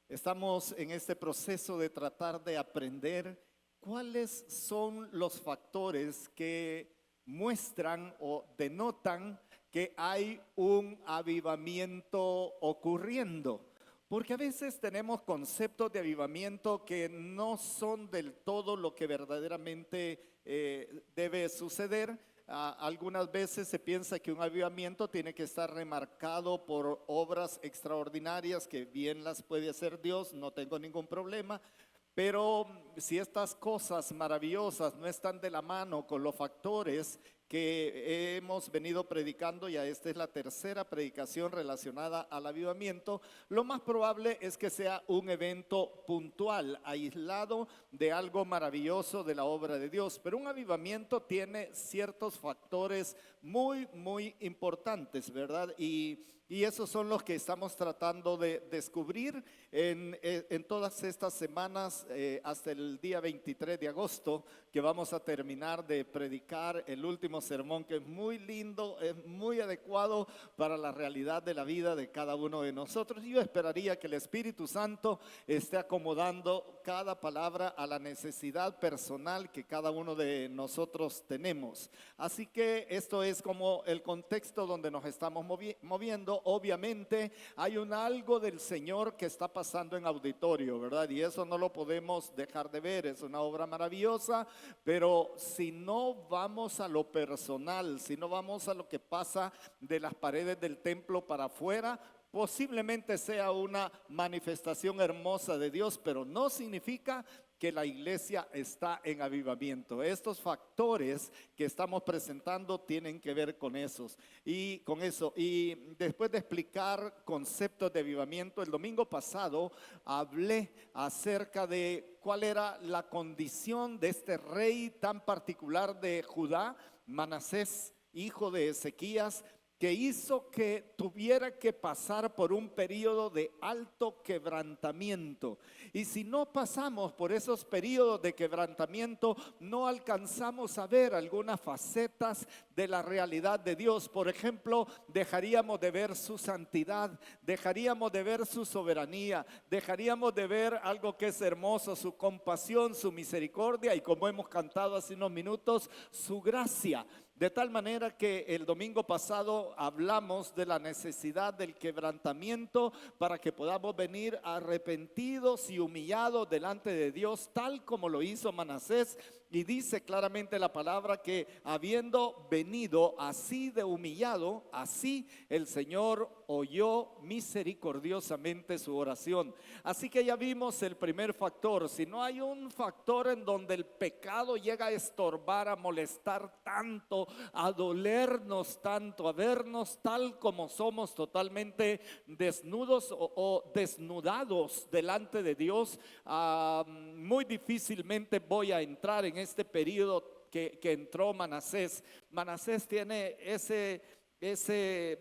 Estamos en este proceso de tratar de aprender cuáles son los factores que muestran o denotan que hay un avivamiento ocurriendo. Porque a veces tenemos conceptos de avivamiento que no son del todo lo que verdaderamente debe suceder. Algunas veces se piensa que un avivamiento tiene que estar remarcado por obras extraordinarias, que bien las puede hacer Dios, no tengo ningún problema. Pero si estas cosas maravillosas no están de la mano con los factores que hemos venido predicando, ya esta es la tercera predicación relacionada al avivamiento, lo más probable es que sea un evento puntual, aislado de algo maravilloso de la obra de Dios. Pero un avivamiento tiene ciertos factores muy importantes, ¿verdad? Y esos son los que estamos tratando de descubrir en todas estas semanas hasta el día 23 de agosto, que vamos a terminar de predicar el último sermón, que es muy lindo, es muy adecuado para la realidad de la vida de cada uno de nosotros. Yo esperaría que el Espíritu Santo esté acomodando cada palabra a la necesidad personal que cada uno de nosotros tenemos. Así que esto es como el contexto donde nos estamos moviendo. Obviamente hay un algo del Señor que está pasando en auditorio, ¿verdad? Y eso no lo podemos dejar de ver. Es una obra maravillosa, pero si no vamos a lo personal, si no vamos a lo que pasa de las paredes del templo para afuera, posiblemente sea una manifestación hermosa de Dios, pero no significa que la iglesia está en avivamiento. Estos factores que estamos presentando tienen que ver con esos y con eso. Y después de explicar conceptos de avivamiento, el domingo pasado hablé acerca de cuál era la condición de este rey tan particular de Judá, Manasés, hijo de Ezequías, que hizo que tuviera que pasar por un periodo de alto quebrantamiento. Y si no pasamos por esos periodos de quebrantamiento, no alcanzamos a ver algunas facetas de la realidad de Dios. Por ejemplo, dejaríamos de ver su santidad, dejaríamos de ver su soberanía, dejaríamos de ver algo que es hermoso, su compasión, su misericordia y, como hemos cantado hace unos minutos, su gracia. De tal manera que el domingo pasado hablamos de la necesidad del quebrantamiento para que podamos venir arrepentidos y humillados delante de Dios, tal como lo hizo Manasés. Y dice claramente la palabra que habiendo venido así de humillado, así el Señor oyó misericordiosamente su oración. Así que ya vimos el primer factor. Si no hay un factor en donde el pecado llega a estorbar, a molestar tanto, a dolernos tanto, a vernos tal como somos, totalmente desnudos o desnudados delante de Dios, muy difícilmente voy a entrar en este periodo que entró Manasés. Manasés tiene ese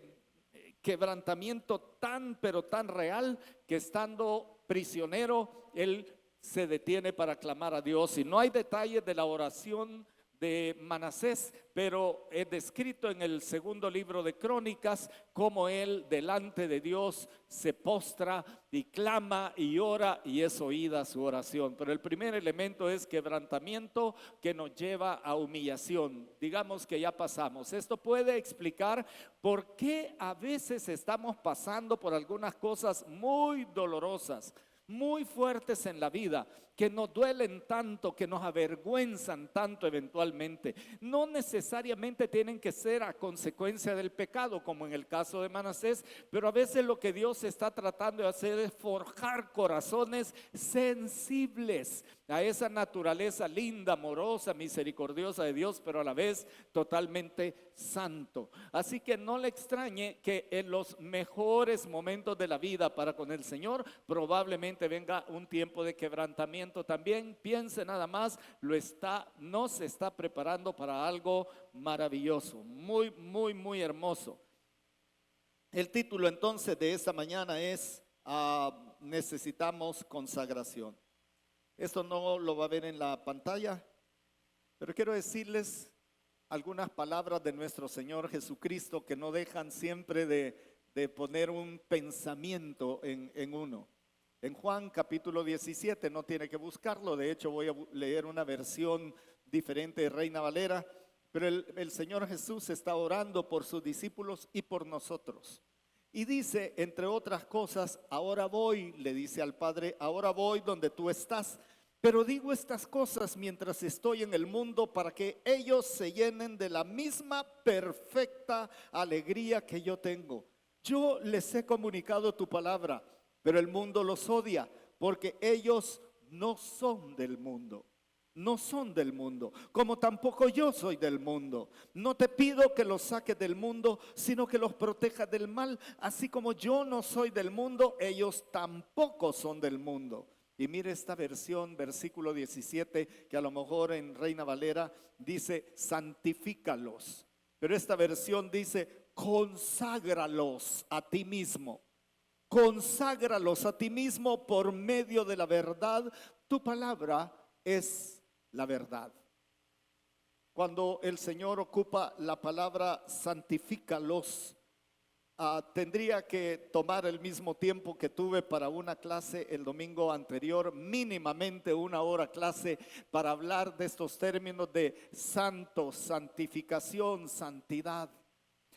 quebrantamiento tan pero tan real, que estando prisionero él se detiene para clamar a Dios. Y no hay detalles de la oración de Manasés, pero es descrito en el segundo libro de Crónicas cómo él delante de Dios se postra y clama y ora, y es oída su oración. Pero el primer elemento es quebrantamiento, que nos lleva a humillación. Digamos que ya pasamos. Esto puede explicar por qué a veces estamos pasando por algunas cosas muy dolorosas, muy fuertes en la vida, que nos duelen tanto, que nos avergüenzan tanto eventualmente. No necesariamente tienen que ser a consecuencia del pecado, como en el caso de Manasés, pero a veces lo que Dios está tratando de hacer es forjar corazones sensibles a esa naturaleza linda, amorosa, misericordiosa de Dios, pero a la vez totalmente santo. Así que no le extrañe que en los mejores momentos de la vida para con el Señor probablemente venga un tiempo de quebrantamiento también. Piense nada más, nos está preparando para algo maravilloso, muy hermoso. El título entonces de esta mañana es necesitamos consagración. Esto no lo va a ver en la pantalla, pero quiero decirles algunas palabras de nuestro Señor Jesucristo que no dejan siempre de poner un pensamiento en uno. En Juan capítulo 17, no tiene que buscarlo, de hecho voy a leer una versión diferente de Reina Valera, pero el Señor Jesús está orando por sus discípulos y por nosotros. Y dice, entre otras cosas, ahora voy, le dice al Padre, ahora voy donde tú estás, pero digo estas cosas mientras estoy en el mundo para que ellos se llenen de la misma perfecta alegría que yo tengo. Yo les he comunicado tu palabra, pero el mundo los odia porque ellos no son del mundo. No son del mundo, como tampoco yo soy del mundo. No te pido que los saques del mundo, sino que los protejas del mal. Así como yo no soy del mundo, ellos tampoco son del mundo. Y mire esta versión, versículo 17, que a lo mejor en Reina Valera dice, santifícalos. Pero esta versión dice, conságralos a ti mismo. Conságralos a ti mismo por medio de la verdad. Tu palabra es la verdad. Cuando el Señor ocupa la palabra santifícalos, tendría que tomar el mismo tiempo que tuve para una clase el domingo anterior, mínimamente una hora clase para hablar de estos términos de santo, santificación, santidad.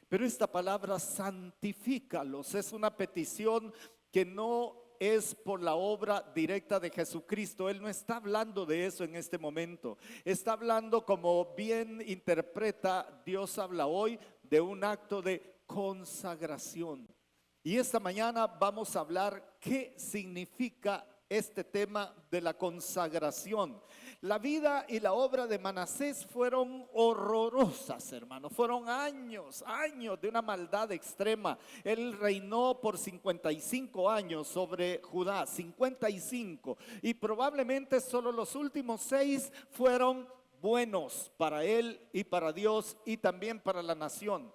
Pero esta palabra santifícalos es una petición que no es por la obra directa de Jesucristo. Él no está hablando de eso en este momento. Está hablando, como bien interpreta Dios habla hoy, de un acto de consagración. Y esta mañana vamos a hablar qué significa este tema de la consagración. La vida y la obra de Manasés fueron horrorosas, hermanos. Fueron años de una maldad extrema. Él reinó por 55 años sobre Judá, 55. Y probablemente solo los últimos 6 fueron buenos para él y para Dios y también para la nación.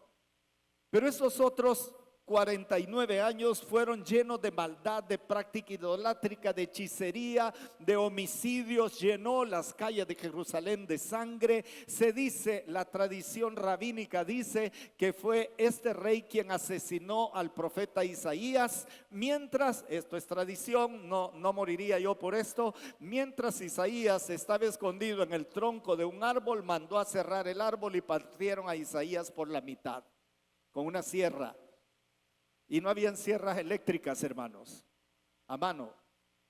Pero esos otros 49 años fueron llenos de maldad, de práctica idolátrica, de hechicería, de homicidios. Llenó las calles de Jerusalén de sangre. Se dice, la tradición rabínica dice que fue este rey quien asesinó al profeta Isaías. Mientras, esto es tradición, no moriría yo por esto, mientras Isaías estaba escondido en el tronco de un árbol, mandó a cerrar el árbol y partieron a Isaías por la mitad con una sierra. Y no habían sierras eléctricas, hermanos, a mano.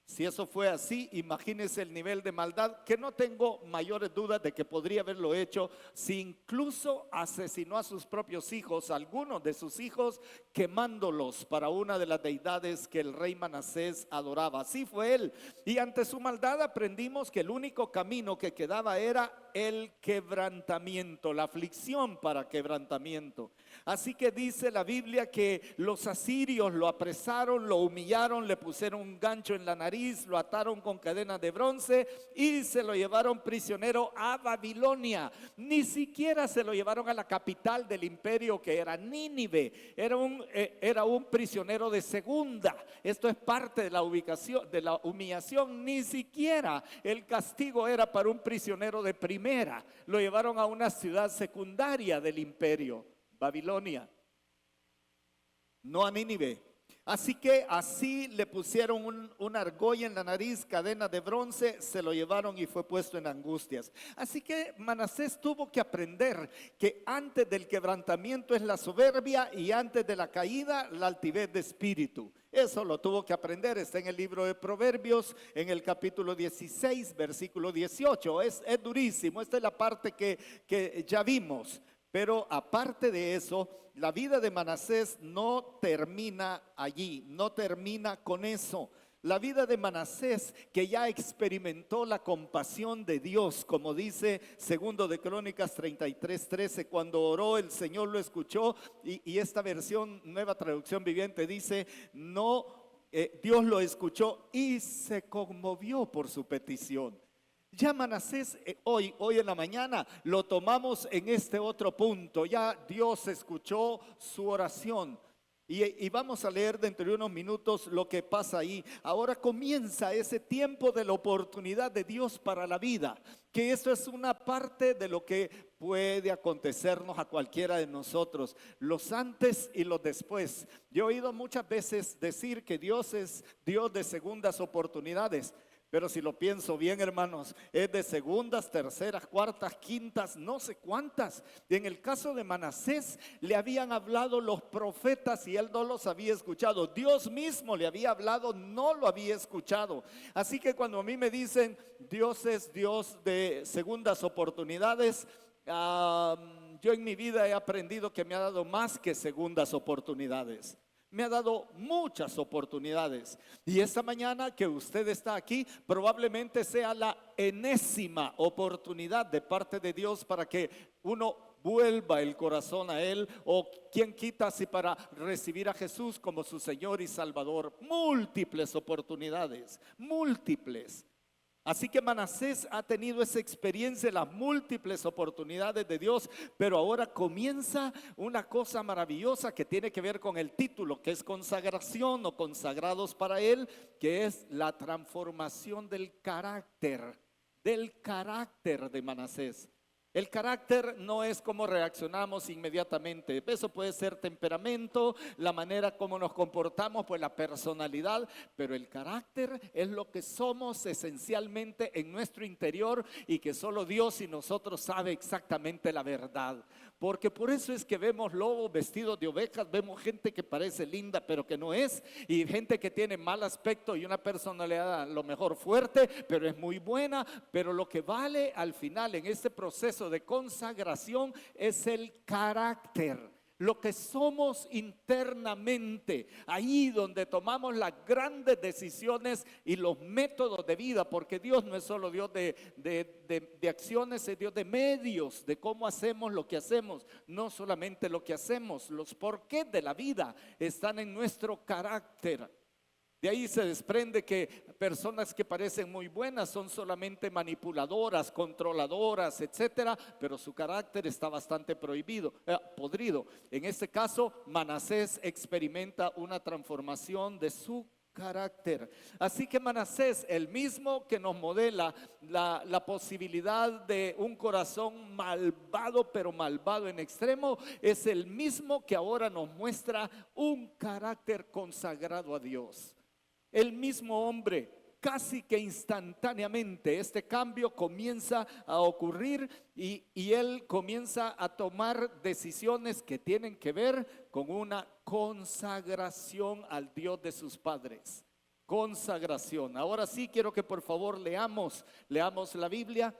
Si eso fue así, imagínense el nivel de maldad, que no tengo mayores dudas de que podría haberlo hecho, si incluso asesinó a sus propios hijos, algunos de sus hijos, quemándolos para una de las deidades que el rey Manasés adoraba. Así fue él. Y ante su maldad aprendimos que el único camino que quedaba era el quebrantamiento, la aflicción para quebrantamiento. Así que dice la Biblia que los asirios lo apresaron, lo humillaron, le pusieron un gancho en la nariz, lo ataron con cadenas de bronce y se lo llevaron prisionero a Babilonia. Ni siquiera se lo llevaron a la capital del imperio, que era Nínive. Era un prisionero de segunda. Esto es parte de la ubicación, de la humillación. Ni siquiera el castigo era para un prisionero de primera. Lo llevaron a una ciudad secundaria del imperio, Babilonia, no a Nínive. Así que así le pusieron una argolla en la nariz, cadena de bronce, se lo llevaron y fue puesto en angustias. Así que Manasés tuvo que aprender que antes del quebrantamiento es la soberbia y antes de la caída la altivez de espíritu. Eso lo tuvo que aprender, está en el libro de Proverbios, en el capítulo 16, versículo 18. Es durísimo, esta es la parte que ya vimos. Pero aparte de eso, la vida de Manasés no termina allí, no termina con eso. La vida de Manasés, que ya experimentó la compasión de Dios, como dice segundo de Crónicas 33:13, cuando oró el Señor lo escuchó, y esta versión, Nueva Traducción Viviente, dice, Dios lo escuchó y se conmovió por su petición. Ya Manasés hoy en la mañana lo tomamos en este otro punto. Ya Dios escuchó su oración. Y vamos a leer dentro de unos minutos lo que pasa ahí. Ahora comienza ese tiempo de la oportunidad de Dios para la vida, que eso es una parte de lo que puede acontecernos a cualquiera de nosotros, los antes y los después. Yo he oído muchas veces decir que Dios es Dios de segundas oportunidades. Pero si lo pienso bien, hermanos, es de segundas, terceras, cuartas, quintas, no sé cuántas. Y en el caso de Manasés, le habían hablado los profetas y él no los había escuchado. Dios mismo le había hablado, no lo había escuchado. Así que cuando a mí me dicen, Dios es Dios de segundas oportunidades, yo en mi vida he aprendido que me ha dado más que segundas oportunidades. Me ha dado muchas oportunidades. Y esta mañana que usted está aquí, probablemente sea la enésima oportunidad de parte de Dios para que uno vuelva el corazón a Él, o quien quita si para recibir a Jesús como su Señor y Salvador. Múltiples oportunidades, múltiples. Así que Manasés ha tenido esa experiencia, las múltiples oportunidades de Dios, pero ahora comienza una cosa maravillosa que tiene que ver con el título, que es consagración o consagrados para Él, que es la transformación del carácter de Manasés. El carácter no es cómo reaccionamos inmediatamente. Eso puede ser temperamento, la manera como nos comportamos, pues la personalidad. Pero el carácter es lo que somos esencialmente en nuestro interior y que solo Dios y nosotros sabe exactamente la verdad. Porque por eso es que vemos lobos vestidos de ovejas, vemos gente que parece linda pero que no es, y gente que tiene mal aspecto y una personalidad a lo mejor fuerte, pero es muy buena. Pero lo que vale al final en este proceso de consagración es el carácter, lo que somos internamente, ahí donde tomamos las grandes decisiones y los métodos de vida, porque Dios no es solo Dios de acciones, es Dios de medios, de cómo hacemos lo que hacemos, no solamente lo que hacemos, los porqués de la vida están en nuestro carácter. De ahí se desprende que personas que parecen muy buenas son solamente manipuladoras, controladoras, etcétera, pero su carácter está bastante podrido. En este caso, Manasés experimenta una transformación de su carácter. Así que Manasés, el mismo que nos modela la posibilidad de un corazón malvado, pero malvado en extremo, es el mismo que ahora nos muestra un carácter consagrado a Dios. El mismo hombre, casi que instantáneamente, este cambio comienza a ocurrir y él comienza a tomar decisiones que tienen que ver con una consagración al Dios de sus padres. Consagración. Ahora sí quiero que por favor leamos la Biblia.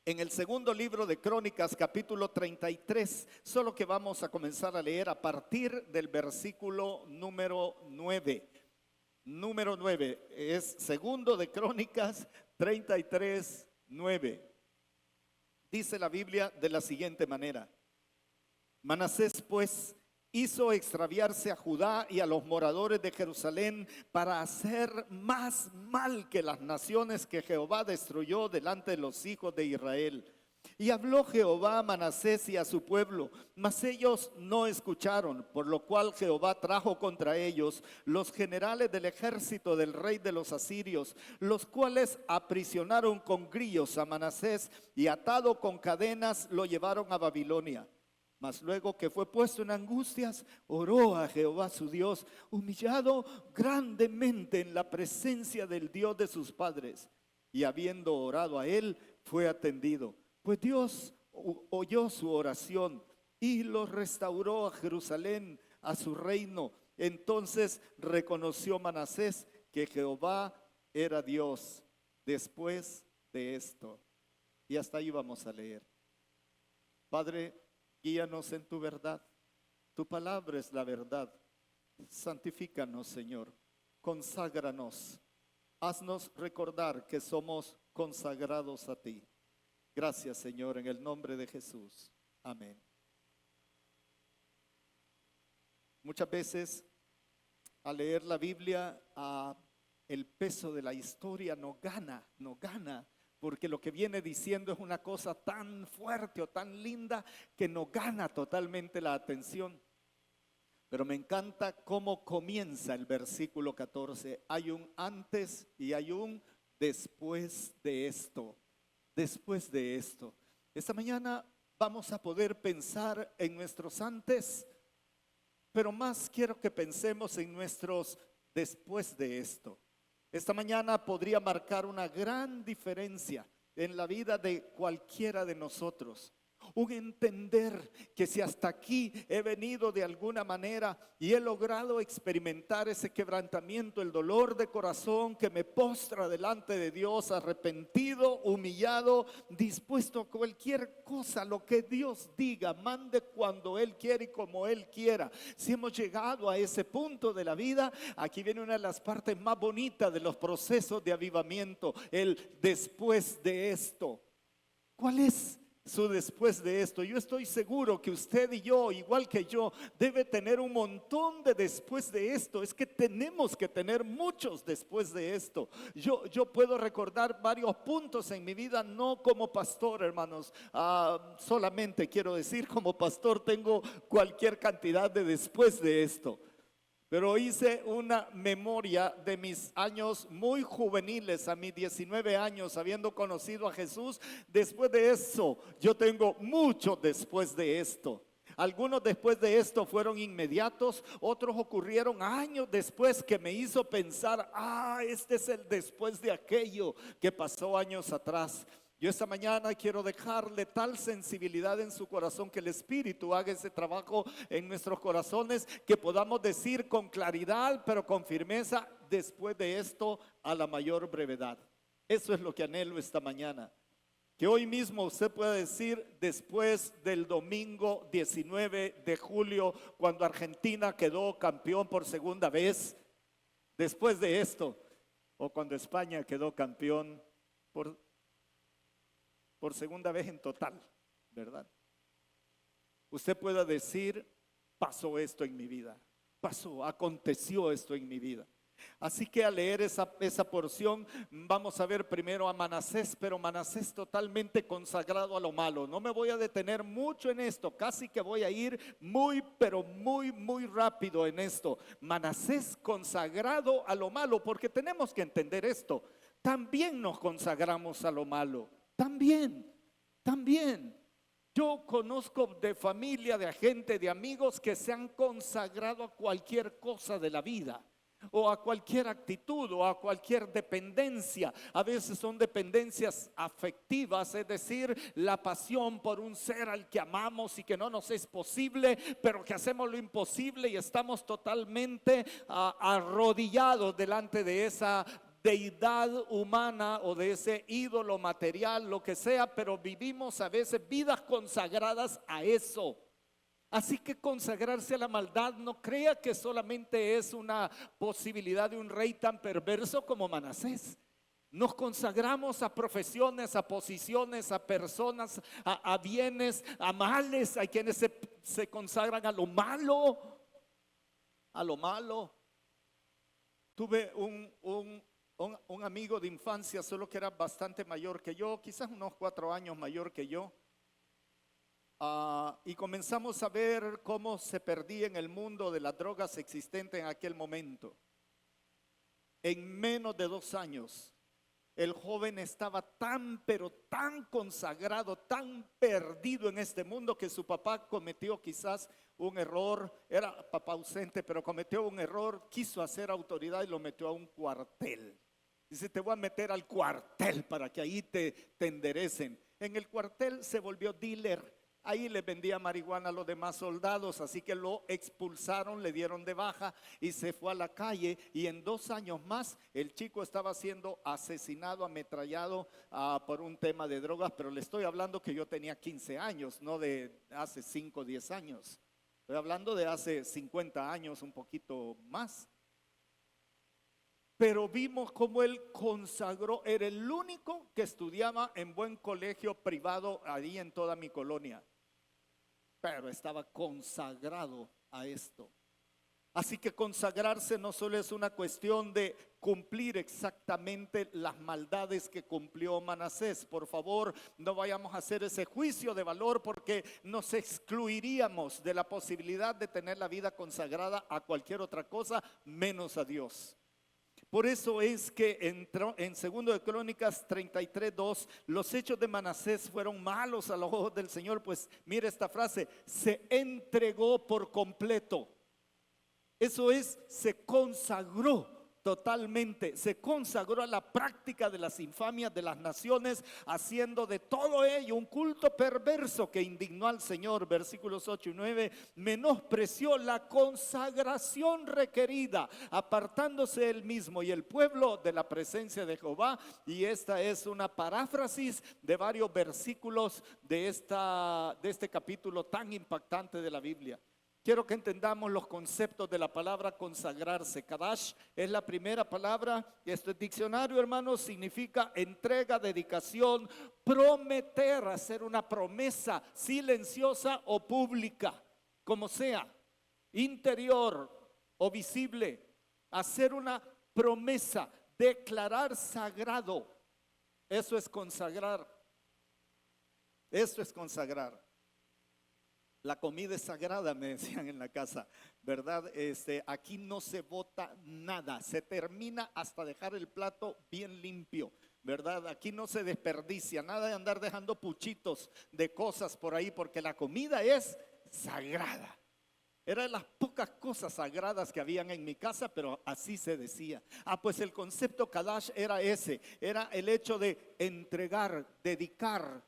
En el segundo libro de Crónicas, capítulo 33, solo que vamos a comenzar a leer a partir del versículo número 9. Número 9 es segundo de Crónicas 33, 9. Dice la Biblia de la siguiente manera: Manasés pues hizo extraviarse a Judá y a los moradores de Jerusalén para hacer más mal que las naciones que Jehová destruyó delante de los hijos de Israel. Y habló Jehová a Manasés y a su pueblo, mas ellos no escucharon, por lo cual Jehová trajo contra ellos los generales del ejército del rey de los asirios, los cuales aprisionaron con grillos a Manasés y atado con cadenas lo llevaron a Babilonia. Mas luego que fue puesto en angustias, oró a Jehová su Dios, humillado grandemente en la presencia del Dios de sus padres. Y habiendo orado a él, fue atendido. Pues Dios oyó su oración y lo restauró a Jerusalén, a su reino. Entonces reconoció Manasés que Jehová era Dios después de esto. Y hasta ahí vamos a leer. Padre, guíanos en tu verdad. Tu palabra es la verdad. Santifícanos, Señor. Conságranos. Haznos recordar que somos consagrados a ti. Gracias, Señor, en el nombre de Jesús. Amén. Muchas veces al leer la Biblia, el peso de la historia no gana, porque lo que viene diciendo es una cosa tan fuerte o tan linda que no gana totalmente la atención. Pero me encanta cómo comienza el versículo 14. Hay un antes y hay un después de esto. Después de esto. Esta mañana vamos a poder pensar en nuestros antes, pero más quiero que pensemos en nuestros después de esto. Esta mañana podría marcar una gran diferencia en la vida de cualquiera de nosotros. Un entender que si hasta aquí he venido de alguna manera y he logrado experimentar ese quebrantamiento, el dolor de corazón que me postra delante de Dios, arrepentido, humillado, dispuesto a cualquier cosa, lo que Dios diga, mande cuando Él quiere y como Él quiera. Si hemos llegado a ese punto de la vida, aquí viene una de las partes más bonitas de los procesos de avivamiento, el después de esto. ¿Cuál es su después de esto? Yo estoy seguro que usted y yo, igual que yo, debe tener un montón de después de esto. Es que tenemos que tener muchos después de esto. Yo puedo recordar varios puntos en mi vida, no como pastor, hermanos. Solamente quiero decir, como pastor tengo cualquier cantidad de después de esto. Pero hice una memoria de mis años muy juveniles, a mis 19 años, habiendo conocido a Jesús. Después de eso, yo tengo mucho después de esto. Algunos después de esto fueron inmediatos, otros ocurrieron años después que me hizo pensar, este es el después de aquello que pasó años atrás. Yo esta mañana quiero dejarle tal sensibilidad en su corazón, que el Espíritu haga ese trabajo en nuestros corazones, que podamos decir con claridad pero con firmeza, después de esto a la mayor brevedad. Eso es lo que anhelo esta mañana. Que hoy mismo usted pueda decir, después del domingo 19 de julio, cuando Argentina quedó campeón por segunda vez, después de esto, o cuando España quedó campeón por segunda vez en total, ¿verdad? Usted pueda decir, pasó esto en mi vida, aconteció esto en mi vida. Así que al leer esa porción, vamos a ver primero a Manasés, pero Manasés totalmente consagrado a lo malo. No me voy a detener mucho en esto, casi que voy a ir pero muy rápido en esto. Manasés consagrado a lo malo, porque tenemos que entender esto. También nos consagramos a lo malo. También. Yo conozco de familia, de gente, de amigos que se han consagrado a cualquier cosa de la vida, o a cualquier actitud, o a cualquier dependencia. A veces son dependencias afectivas, es decir, la pasión por un ser al que amamos y que no nos es posible, pero que hacemos lo imposible y estamos totalmente arrodillados delante de esa deidad humana o de ese ídolo material, lo que sea, pero vivimos a veces vidas consagradas a eso. Así que consagrarse a la maldad, no crea que solamente es una posibilidad de un rey tan perverso como Manasés. Nos consagramos a profesiones, a posiciones, a personas, a bienes, a males. Hay quienes se consagran a lo malo. Tuve un amigo de infancia, solo que era bastante mayor que yo, quizás unos 4 años mayor que yo. Y comenzamos a ver cómo se perdía en el mundo de las drogas existentes en aquel momento. En menos de 2 años, el joven estaba pero tan consagrado, tan perdido en este mundo, que su papá cometió quizás un error. Era papá ausente, pero cometió un error, quiso hacer autoridad y lo metió a un cuartel. Dice, te voy a meter al cuartel para que ahí te enderecen. En el cuartel se volvió dealer. Ahí le vendía marihuana a los demás soldados, así que lo expulsaron, le dieron de baja y se fue a la calle. Y en 2 años más el chico estaba siendo asesinado, ametrallado por un tema de drogas. Pero le estoy hablando que yo tenía 15 años, no de hace 5 o 10 años. Estoy hablando de hace 50 años, un poquito más. Pero vimos cómo él consagró, era el único que estudiaba en buen colegio privado ahí en toda mi colonia, pero estaba consagrado a esto. Así que consagrarse no solo es una cuestión de cumplir exactamente las maldades que cumplió Manasés. Por favor, no vayamos a hacer ese juicio de valor, porque nos excluiríamos de la posibilidad de tener la vida consagrada a cualquier otra cosa menos a Dios. Por eso es que entró en 2 de Crónicas 33:2, los hechos de Manasés fueron malos a los ojos del Señor, pues mire esta frase: se entregó por completo. Eso es, se consagró totalmente, se consagró a la práctica de las infamias de las naciones, haciendo de todo ello un culto perverso que indignó al Señor. Versículos 8 y 9, menospreció la consagración requerida, apartándose él mismo y el pueblo de la presencia de Jehová. Y esta es una paráfrasis de varios versículos de este capítulo tan impactante de la Biblia. Quiero que entendamos los conceptos de la palabra consagrarse. Kadash es la primera palabra, y esto es diccionario, hermanos, significa entrega, dedicación, prometer, hacer una promesa silenciosa o pública, como sea, interior o visible, hacer una promesa, declarar sagrado. Eso es consagrar. Eso es consagrar. La comida es sagrada, me decían en la casa, ¿verdad? Aquí no se bota nada, se termina hasta dejar el plato bien limpio, ¿verdad? Aquí no se desperdicia, nada de andar dejando puchitos de cosas por ahí, porque la comida es sagrada. Era de las pocas cosas sagradas que habían en mi casa, pero así se decía. Pues el concepto Kadash era ese, era el hecho de entregar, dedicar,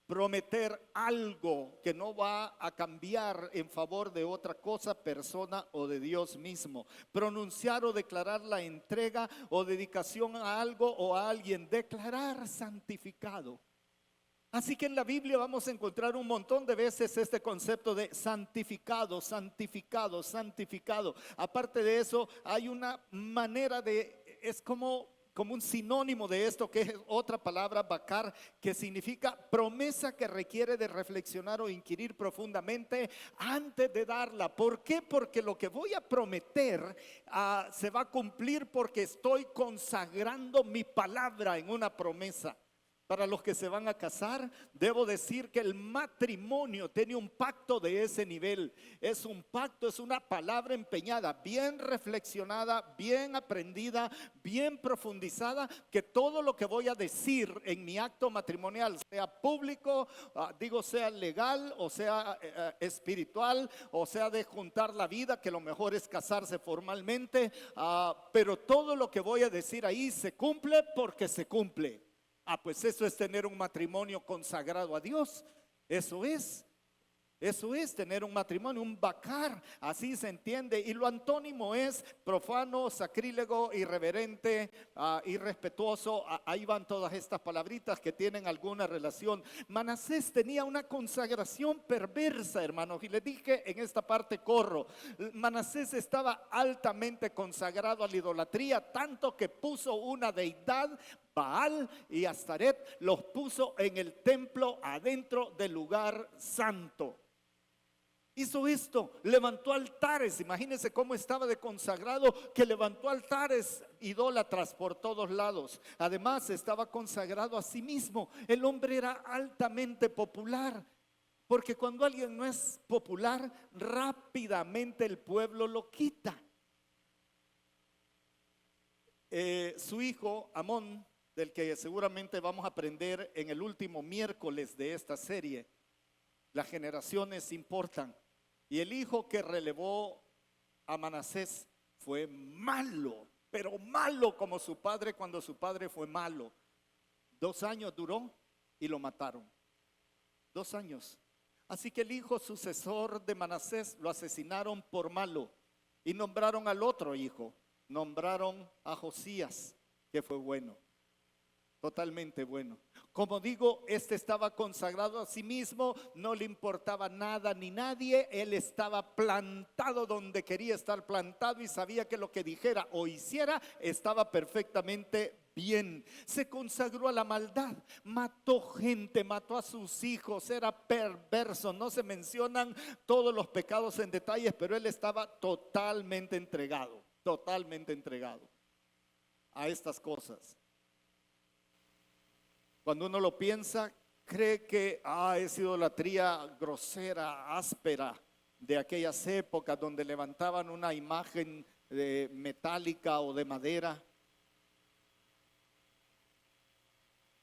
prometer algo que no va a cambiar en favor de otra cosa, persona o de Dios mismo. Pronunciar o declarar la entrega o dedicación a algo o a alguien. Declarar santificado. Así que en la Biblia vamos a encontrar un montón de veces este concepto de santificado, santificado, santificado. Aparte de eso, hay una manera de, es como un sinónimo de esto, que es otra palabra, bakar, que significa promesa que requiere de reflexionar o inquirir profundamente antes de darla. ¿Por qué? Porque lo que voy a prometer se va a cumplir, porque estoy consagrando mi palabra en una promesa. Para los que se van a casar, debo decir que el matrimonio tiene un pacto de ese nivel. Es un pacto, es una palabra empeñada, bien reflexionada, bien aprendida, bien profundizada, que todo lo que voy a decir en mi acto matrimonial, sea público, sea legal, o sea espiritual, o sea de juntar la vida, que lo mejor es casarse formalmente, pero todo lo que voy a decir ahí se cumple porque se cumple. Pues eso es tener un matrimonio consagrado a Dios. Eso es tener un matrimonio, un bakar, así se entiende. Y lo antónimo es profano, sacrílego, irreverente, irrespetuoso. Ahí van todas estas palabritas que tienen alguna relación. Manasés tenía una consagración perversa, hermanos, y les dije en esta parte corro. Manasés estaba altamente consagrado a la idolatría, tanto que puso una deidad, Baal y Astaret, los puso en el templo adentro del lugar santo. Hizo esto, levantó altares. Imagínense cómo estaba de consagrado, que levantó altares idólatras por todos lados. Además estaba consagrado a sí mismo. El hombre era altamente popular, porque cuando alguien no es popular, rápidamente el pueblo lo quita. Su hijo Amón, del que seguramente vamos a aprender en el último miércoles de esta serie, las generaciones importan. Y el hijo que relevó a Manasés fue malo, pero malo como su padre cuando su padre fue malo. 2 años duró y lo mataron. 2 años. Así que el hijo sucesor de Manasés lo asesinaron por malo y nombraron al otro hijo. Nombraron a Josías, que fue bueno. Totalmente bueno. Como digo, este estaba consagrado a sí mismo, no le importaba nada ni nadie. Él estaba plantado donde quería estar plantado y sabía que lo que dijera o hiciera estaba perfectamente bien, se consagró a la maldad, mató gente, mató a sus hijos, era perverso. No se mencionan todos los pecados en detalles, pero él estaba totalmente entregado a estas cosas. Cuando uno lo piensa, cree que es idolatría grosera, áspera, de aquellas épocas donde levantaban una imagen metálica o de madera.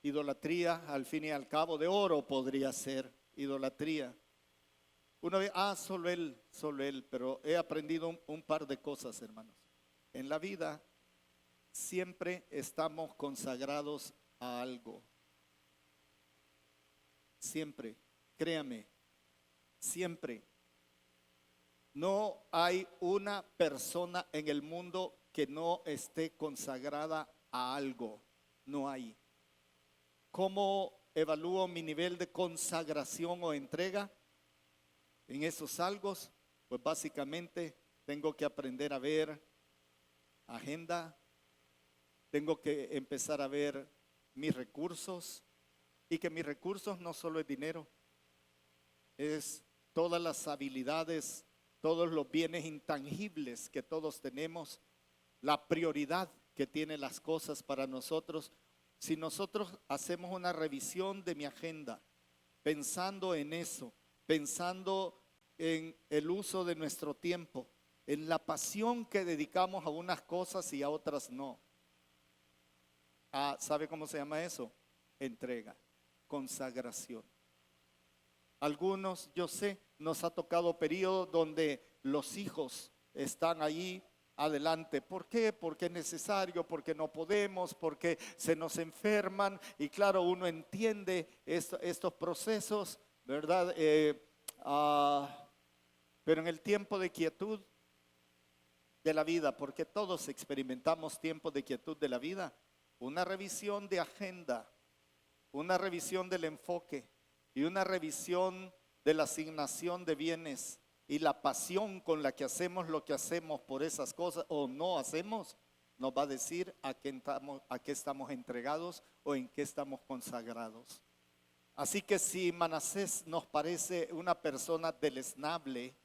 Idolatría, al fin y al cabo, de oro podría ser idolatría. Una vez, solo él, pero he aprendido un par de cosas, hermanos. En la vida siempre estamos consagrados a algo. Siempre, créame, siempre. No hay una persona en el mundo que no esté consagrada a algo. No hay. ¿Cómo evalúo mi nivel de consagración o entrega en esos algo? Pues básicamente tengo que aprender a ver agenda, tengo que empezar a ver mis recursos, y que mis recursos no solo es dinero, es todas las habilidades, todos los bienes intangibles que todos tenemos, la prioridad que tienen las cosas para nosotros. Si nosotros hacemos una revisión de mi agenda, pensando en eso, pensando en el uso de nuestro tiempo, en la pasión que dedicamos a unas cosas y a otras no. ¿Sabe cómo se llama eso? Entrega, consagración. Algunos, yo sé, nos ha tocado periodos donde los hijos están allí adelante. ¿Por qué? Porque es necesario, porque no podemos, porque se nos enferman. Y claro, uno entiende estos procesos, ¿verdad? Pero en el tiempo de quietud de la vida, porque todos experimentamos tiempos de quietud de la vida, una revisión de agenda, una revisión del enfoque y una revisión de la asignación de bienes y la pasión con la que hacemos lo que hacemos por esas cosas o no hacemos, nos va a decir a qué estamos entregados o en qué estamos consagrados. Así que si Manasés nos parece una persona deleznable,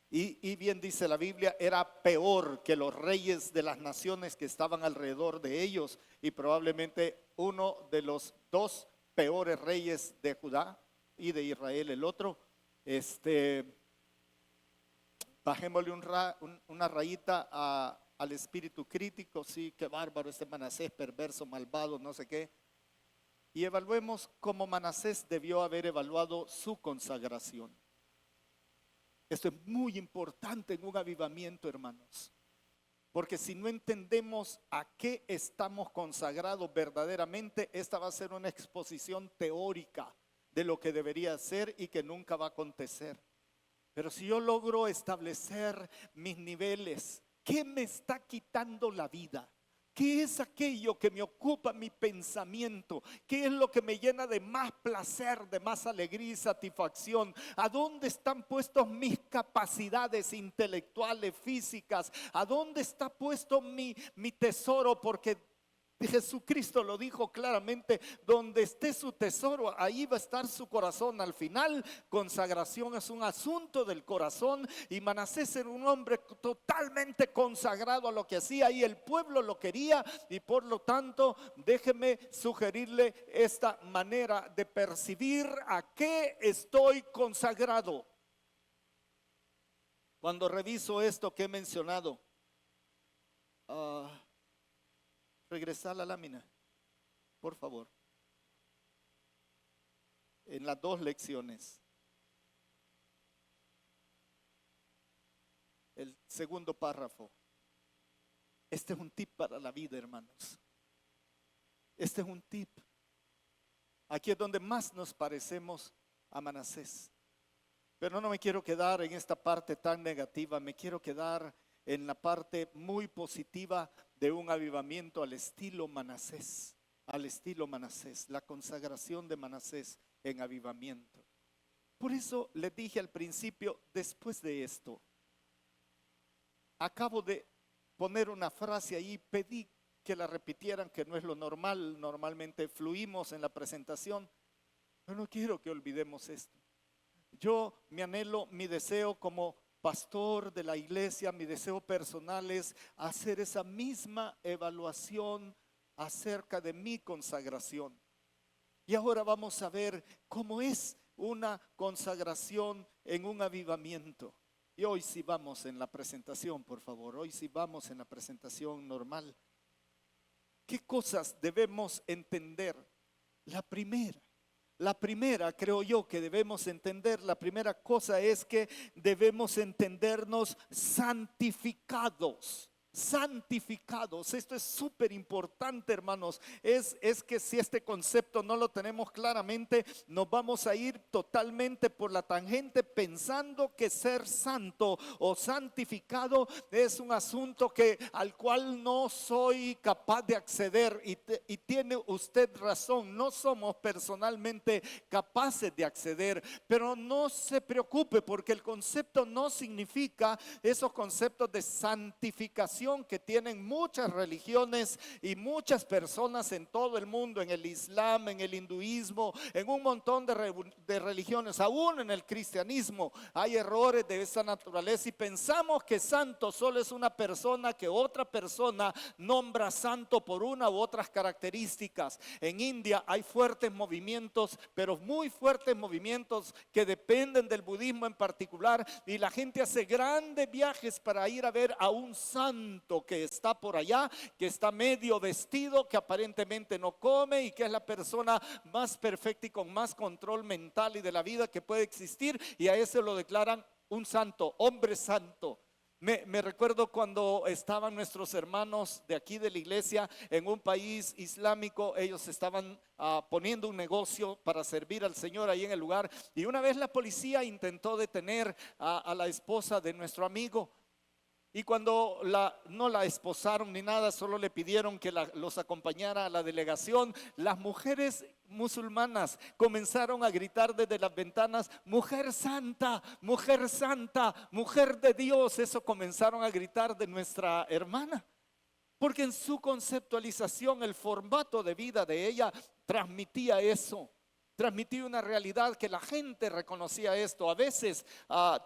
y bien dice la Biblia, era peor que los reyes de las naciones que estaban alrededor de ellos, y probablemente uno de los dos peores reyes de Judá y de Israel el otro. Bajémosle una rayita al espíritu crítico. Sí, qué bárbaro este Manasés, perverso, malvado, no sé qué. Y evaluemos cómo Manasés debió haber evaluado su consagración. Esto es muy importante en un avivamiento, hermanos. Porque si no entendemos a qué estamos consagrados verdaderamente, esta va a ser una exposición teórica de lo que debería ser y que nunca va a acontecer. Pero si yo logro establecer mis niveles, ¿qué me está quitando la vida? ¿Qué es aquello que me ocupa mi pensamiento? ¿Qué es lo que me llena de más placer, de más alegría y satisfacción? ¿A dónde están puestos mis capacidades intelectuales, físicas? ¿A dónde está puesto mi tesoro? Porque Jesucristo lo dijo claramente, donde esté su tesoro, ahí va a estar su corazón. Al final, consagración es un asunto del corazón, y Manasés era un hombre totalmente consagrado a lo que hacía y el pueblo lo quería. Y por lo tanto, déjeme sugerirle esta manera de percibir a qué estoy consagrado. Cuando reviso esto que he mencionado, regresa a la lámina, por favor. En las dos lecciones. El segundo párrafo. Este es un tip para la vida, hermanos. Este es un tip. Aquí es donde más nos parecemos a Manasés. Pero no me quiero quedar en esta parte tan negativa, me quiero quedar en la parte muy positiva de un avivamiento al estilo Manasés, la consagración de Manasés en avivamiento. Por eso les dije al principio, después de esto, acabo de poner una frase ahí, pedí que la repitieran, que no es lo normal. Normalmente fluimos en la presentación, pero no quiero que olvidemos esto. Mi anhelo, mi deseo como pastor de la iglesia, mi deseo personal es hacer esa misma evaluación acerca de mi consagración. Y ahora vamos a ver cómo es una consagración en un avivamiento. Y hoy sí vamos en la presentación, por favor. Hoy sí vamos en la presentación normal. ¿Qué cosas debemos entender? La primera, creo yo que debemos entender, la primera cosa es que debemos entendernos santificados. Santificados, esto es súper importante, hermanos. Es que si este concepto no lo tenemos claramente, nos vamos a ir totalmente por la tangente pensando que ser santo o santificado es un asunto al cual no soy capaz de acceder. Y tiene usted razón, no somos personalmente capaces de acceder, pero no se preocupe, porque el concepto no significa esos conceptos de santificación que tienen muchas religiones y muchas personas en todo el mundo, en el Islam, en el hinduismo, en un montón de religiones, aún en el cristianismo hay errores de esa naturaleza, y pensamos que santo solo es una persona que otra persona nombra santo por una u otras características. En India hay fuertes movimientos, pero muy fuertes movimientos que dependen del budismo en particular, y la gente hace grandes viajes para ir a ver a un santo que está por allá, que está medio vestido, que aparentemente no come y que es la persona más perfecta y con más control mental y de la vida que puede existir, y a ese lo declaran un santo, hombre santo. Me recuerdo cuando estaban nuestros hermanos de aquí de la iglesia en un país islámico. Ellos estaban poniendo un negocio para servir al Señor ahí en el lugar, y una vez la policía intentó detener a la esposa de nuestro amigo. Y cuando no la esposaron ni nada, solo le pidieron que los acompañara a la delegación, las mujeres musulmanas comenzaron a gritar desde las ventanas: mujer santa, mujer santa, mujer de Dios. Eso comenzaron a gritar de nuestra hermana, porque en su conceptualización el formato de vida de ella transmitía eso. Transmitía una realidad que la gente reconocía esto. A veces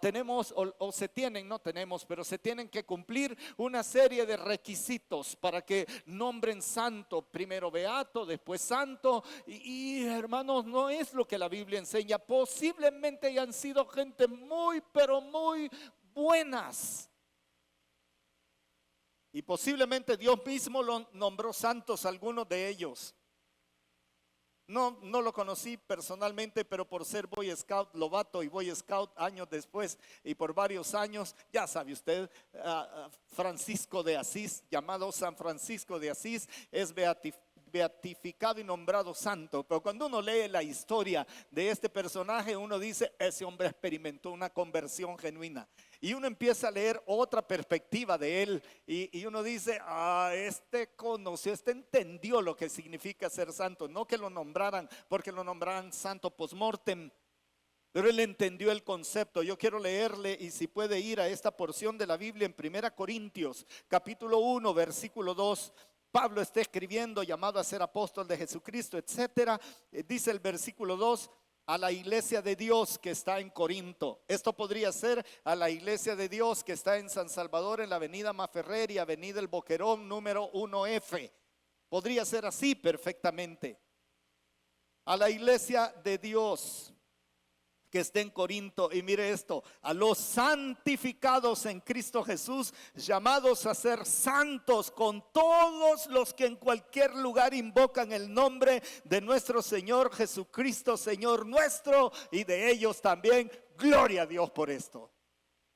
tenemos o se tienen, no tenemos, pero se tienen que cumplir una serie de requisitos para que nombren santo, primero beato, después santo, y hermanos, no es lo que la Biblia enseña. Posiblemente hayan sido gente muy, pero muy buenas, y posiblemente Dios mismo lo nombró santos, algunos de ellos. No lo conocí personalmente, pero por ser Boy Scout, Lobato y Boy Scout años después y por varios años, ya sabe usted, Francisco de Asís, llamado San Francisco de Asís, es beatificado y nombrado santo. Pero cuando uno lee la historia de este personaje, uno dice: ese hombre experimentó una conversión genuina. Y uno empieza a leer otra perspectiva de él, y uno dice: este conoció, este entendió lo que significa ser santo. No que lo nombraran, porque lo nombraran santo post-mortem, pero él entendió el concepto. Yo quiero leerle, y si puede ir a esta porción de la Biblia en 1 Corintios capítulo 1 versículo 2. Pablo está escribiendo, llamado a ser apóstol de Jesucristo, etcétera. Dice el versículo 2: a la iglesia de Dios que está en Corinto. Esto podría ser a la iglesia de Dios que está en San Salvador, en la avenida Maferrer y avenida El Boquerón número 1F. Podría ser así perfectamente. A la iglesia de Dios que esté en Corinto. Y mire esto: a los santificados en Cristo Jesús, llamados a ser santos con todos los que en cualquier lugar invocan el nombre de nuestro Señor Jesucristo, Señor nuestro, y de ellos también. Gloria a Dios por esto.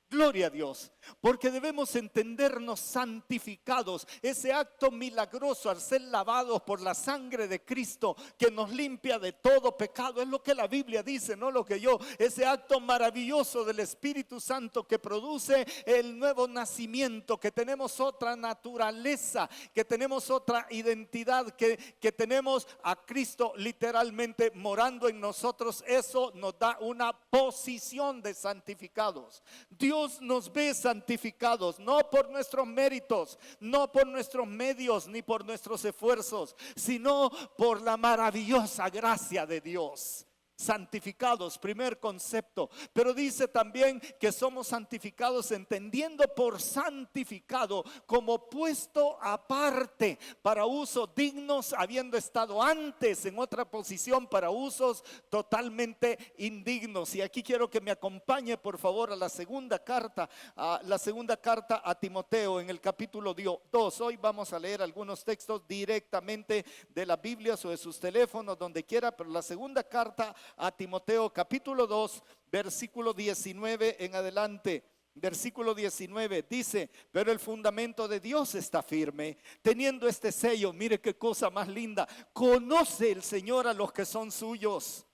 Gloria a Dios, porque debemos entendernos santificados. Ese acto milagroso al ser lavados por la sangre de Cristo, que nos limpia de todo pecado, es lo que la Biblia dice, no lo que yo. Ese acto maravilloso del Espíritu Santo que produce el nuevo nacimiento, que tenemos otra naturaleza, que tenemos otra identidad, que tenemos a Cristo literalmente morando en nosotros. Eso nos da una posición de santificados. Dios nos ve santificados santificados, no por nuestros méritos, no por nuestros medios ni por nuestros esfuerzos, sino por la maravillosa gracia de Dios. Santificados, primer concepto. Pero dice también que somos santificados entendiendo por santificado como puesto aparte para usos dignos, habiendo estado antes en otra posición para usos totalmente indignos. Y aquí quiero que me acompañe por favor a la segunda carta a Timoteo en el capítulo 2. Hoy vamos a leer algunos textos directamente de la Biblia o de sus teléfonos, donde quiera, pero la segunda carta a Timoteo capítulo 2 versículo 19 en adelante. Versículo 19 dice: pero el fundamento de Dios está firme, teniendo este sello. Mire qué cosa más linda: conoce el Señor a los que son suyos.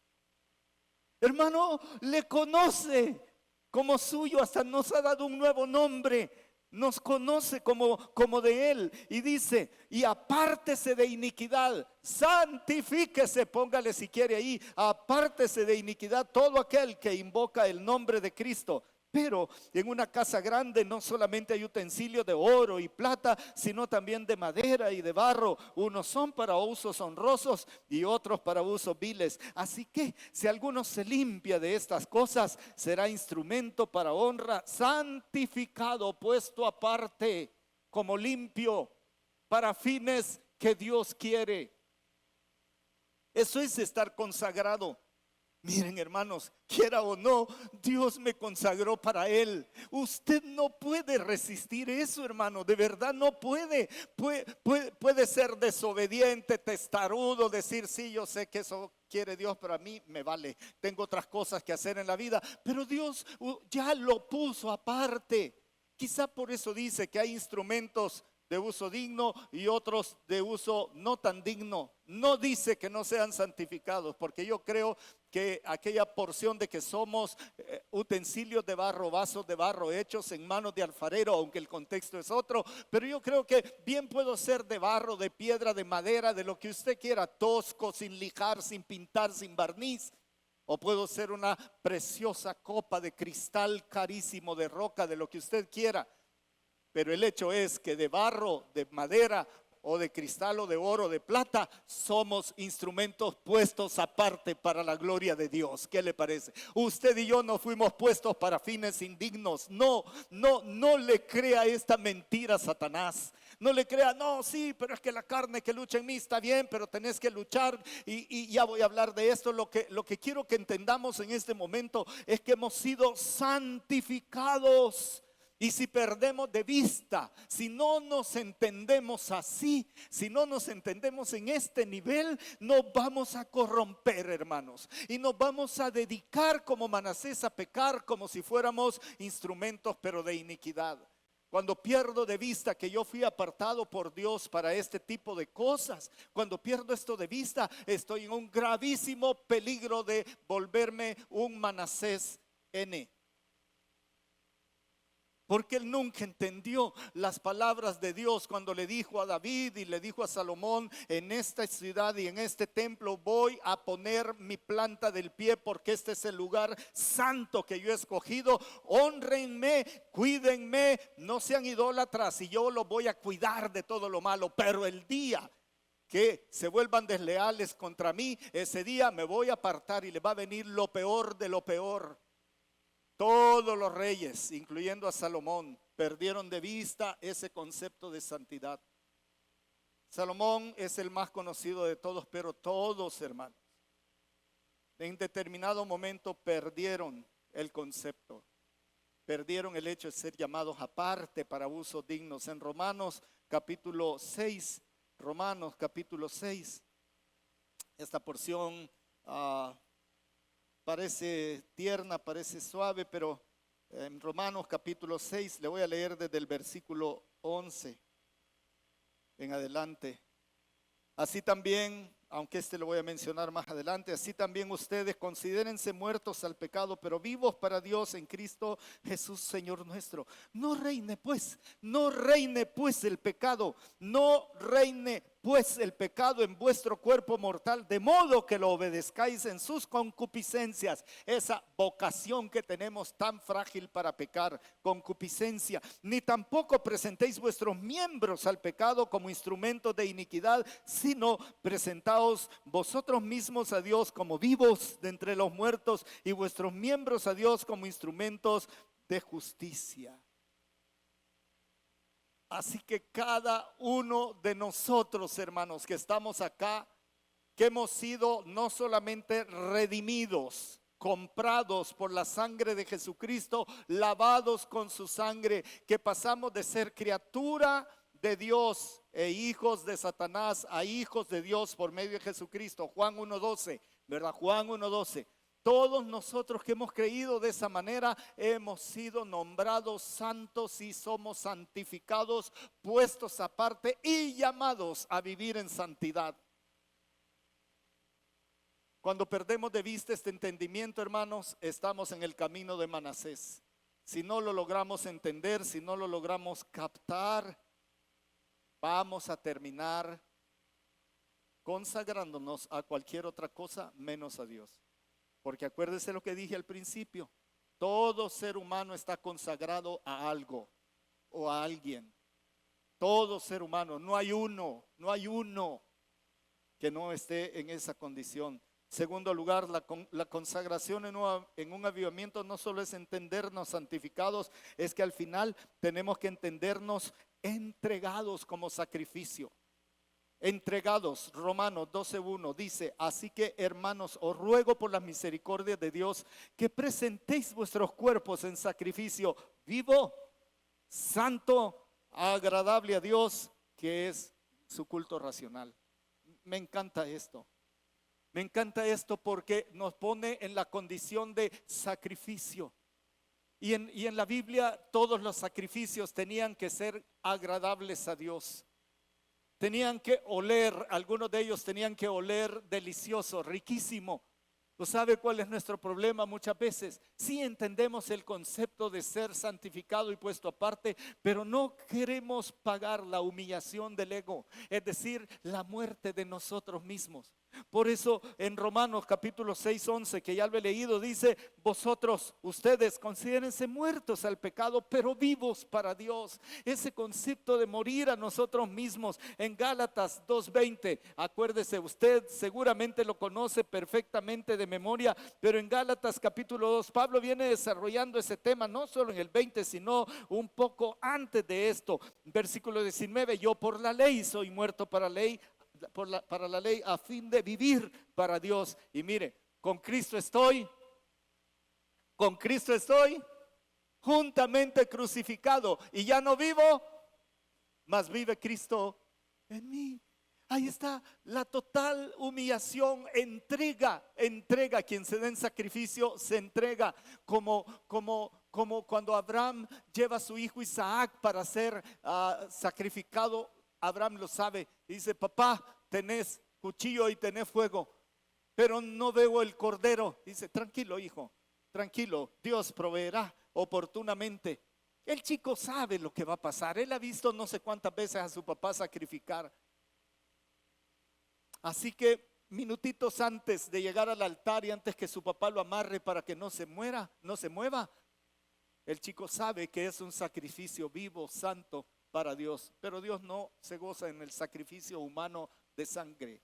Hermano, le conoce como suyo, hasta nos ha dado un nuevo nombre. Nos conoce como de Él. Y dice: y apártese de iniquidad, santifíquese, póngale si quiere ahí, apártese de iniquidad todo aquel que invoca el nombre de Cristo. Pero en una casa grande no solamente hay utensilios de oro y plata, sino también de madera y de barro. Unos son para usos honrosos y otros para usos viles. Así que si alguno se limpia de estas cosas, será instrumento para honra, santificado, puesto aparte como limpio para fines que Dios quiere. Eso es estar consagrado. Miren, hermanos, quiera o no, Dios me consagró para Él. Usted no puede resistir eso, hermano. De verdad no puede. Puede ser desobediente, testarudo, decir: sí, yo sé que eso quiere Dios, pero a mí me vale. Tengo otras cosas que hacer en la vida. Pero Dios ya lo puso aparte. Quizá por eso dice que hay instrumentos de uso digno y otros de uso no tan digno. No dice que no sean santificados, porque yo creo que aquella porción de que somos utensilios de barro, vasos de barro hechos en manos de alfarero, aunque el contexto es otro, pero yo creo que bien puedo ser de barro, de piedra, de madera, de lo que usted quiera, tosco, sin lijar, sin pintar, sin barniz. O puedo ser una preciosa copa de cristal carísimo, de roca, de lo que usted quiera. Pero el hecho es que de barro, de madera o de cristal o de oro, de plata, somos instrumentos puestos aparte para la gloria de Dios. ¿Qué le parece? Usted y yo no fuimos puestos para fines indignos. No le crea esta mentira a Satanás. No le crea: no, sí, pero es que la carne que lucha en mí está bien, pero tenés que luchar. Y ya voy a hablar de esto. Lo que quiero que entendamos en este momento es que hemos sido santificados. Y si perdemos de vista, si no nos entendemos así, si no nos entendemos en este nivel, nos vamos a corromper, hermanos. Y nos vamos a dedicar como Manasés a pecar como si fuéramos instrumentos, pero de iniquidad. Cuando pierdo de vista que yo fui apartado por Dios para este tipo de cosas, cuando pierdo esto de vista, estoy en un gravísimo peligro de volverme un Manasés N. Porque él nunca entendió las palabras de Dios cuando le dijo a David y le dijo a Salomón: en esta ciudad y en este templo voy a poner mi planta del pie, porque este es el lugar santo que yo he escogido. Honrenme, cuídenme, no sean idólatras, y yo los voy a cuidar de todo lo malo. Pero el día que se vuelvan desleales contra mí, ese día me voy a apartar y le va a venir lo peor de lo peor. Todos los reyes, incluyendo a Salomón, perdieron de vista ese concepto de santidad. Salomón es el más conocido de todos, pero todos, hermanos, en determinado momento perdieron el concepto. Perdieron el hecho de ser llamados aparte para usos dignos. En Romanos capítulo 6, esta porción parece tierna, parece suave, pero en Romanos capítulo 6 le voy a leer desde el versículo 11 en adelante. Así también, aunque este lo voy a mencionar más adelante, así también ustedes considérense muertos al pecado, pero vivos para Dios en Cristo Jesús, Señor nuestro. No reine pues el pecado, no reine pues el pecado en vuestro cuerpo mortal, de modo que lo obedezcáis en sus concupiscencias. Esa vocación que tenemos tan frágil para pecar, concupiscencia. Ni tampoco presentéis vuestros miembros al pecado como instrumentos de iniquidad, sino presentaos vosotros mismos a Dios como vivos de entre los muertos, y vuestros miembros a Dios como instrumentos de justicia. Así que cada uno de nosotros, hermanos, que estamos acá, que hemos sido no solamente redimidos, comprados por la sangre de Jesucristo, lavados con su sangre, que pasamos de ser criatura de Dios e hijos de Satanás a hijos de Dios por medio de Jesucristo. Juan 1:12, ¿verdad? Juan 1:12. Todos nosotros que hemos creído de esa manera hemos sido nombrados santos y somos santificados, puestos aparte y llamados a vivir en santidad. Cuando perdemos de vista este entendimiento, hermanos, estamos en el camino de Manasés. Si no lo logramos entender, si no lo logramos captar, vamos a terminar consagrándonos a cualquier otra cosa menos a Dios. Porque acuérdese lo que dije al principio, todo ser humano está consagrado a algo o a alguien. Todo ser humano, no hay uno que no esté en esa condición. Segundo lugar, la consagración en un avivamiento no solo es entendernos santificados, es que al final tenemos que entendernos entregados como sacrificio. Entregados, Romanos 12:1 dice: así que, hermanos, os ruego por las misericordias de Dios que presentéis vuestros cuerpos en sacrificio vivo, santo, agradable a Dios, que es su culto racional. Me encanta esto. Me encanta esto porque nos pone en la condición de sacrificio. Y en la Biblia todos los sacrificios tenían que ser agradables a Dios. Tenían que oler, algunos de ellos tenían que oler delicioso, riquísimo. ¿Tú sabes cuál es nuestro problema muchas veces? Sí entendemos el concepto de ser santificado y puesto aparte, pero no queremos pagar la humillación del ego, es decir, la muerte de nosotros mismos. Por eso en Romanos capítulo 6:11, que ya lo he leído, dice: vosotros, ustedes, considérense muertos al pecado, pero vivos para Dios. Ese concepto de morir a nosotros mismos. En Gálatas 2:20, acuérdese, usted seguramente lo conoce perfectamente de memoria, pero en Gálatas capítulo 2, Pablo viene desarrollando ese tema, no solo en el 20, sino un poco antes de esto. Versículo 19, yo por la ley soy muerto para la ley a fin de vivir para Dios. Y mire, con Cristo estoy juntamente crucificado, y ya no vivo, mas vive Cristo en mí. Ahí está la total humillación, entrega. Quien se da en sacrificio se entrega, como cuando Abraham lleva a su hijo Isaac para ser sacrificado. Abraham lo sabe y dice: papá, tenés cuchillo y tenés fuego, pero no veo el cordero. Dice: tranquilo, hijo, tranquilo, Dios proveerá oportunamente. El chico sabe lo que va a pasar. Él ha visto no sé cuántas veces a su papá sacrificar. Así que minutitos antes de llegar al altar y antes que su papá lo amarre para que no se mueva, el chico sabe que es un sacrificio vivo, santo para Dios. Pero Dios no se goza en el sacrificio humano de sangre,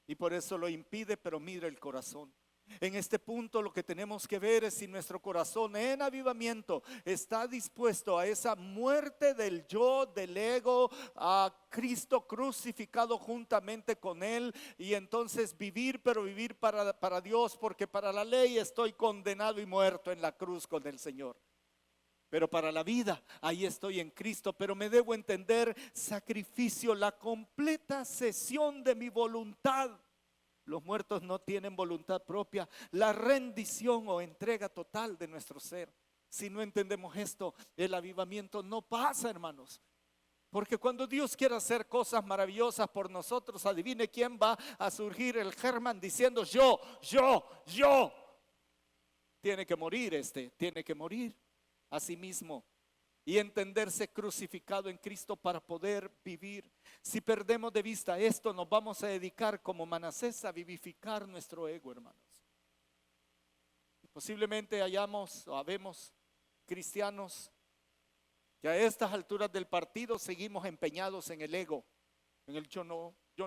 y por eso lo impide. Pero mira el corazón. En este punto lo que tenemos que ver es si nuestro corazón en avivamiento está dispuesto a esa muerte del yo, del ego, a Cristo crucificado juntamente con Él, y entonces vivir, pero vivir para Dios, porque para la ley estoy condenado y muerto en la cruz con el Señor. Pero para la vida, ahí estoy en Cristo. Pero me debo entender sacrificio, la completa cesión de mi voluntad. Los muertos no tienen voluntad propia. La rendición o entrega total de nuestro ser. Si no entendemos esto, el avivamiento no pasa, hermanos. Porque cuando Dios quiere hacer cosas maravillosas por nosotros, adivine quién va a surgir: el Germán diciendo: yo. Tiene que morir tiene que morir a sí mismo. y entenderse crucificado en Cristo para poder vivir. Si perdemos de vista esto, nos vamos a dedicar como Manasés a vivificar nuestro ego, hermanos. Posiblemente hayamos o habemos cristianos que a estas alturas del partido seguimos empeñados en el ego, en el yo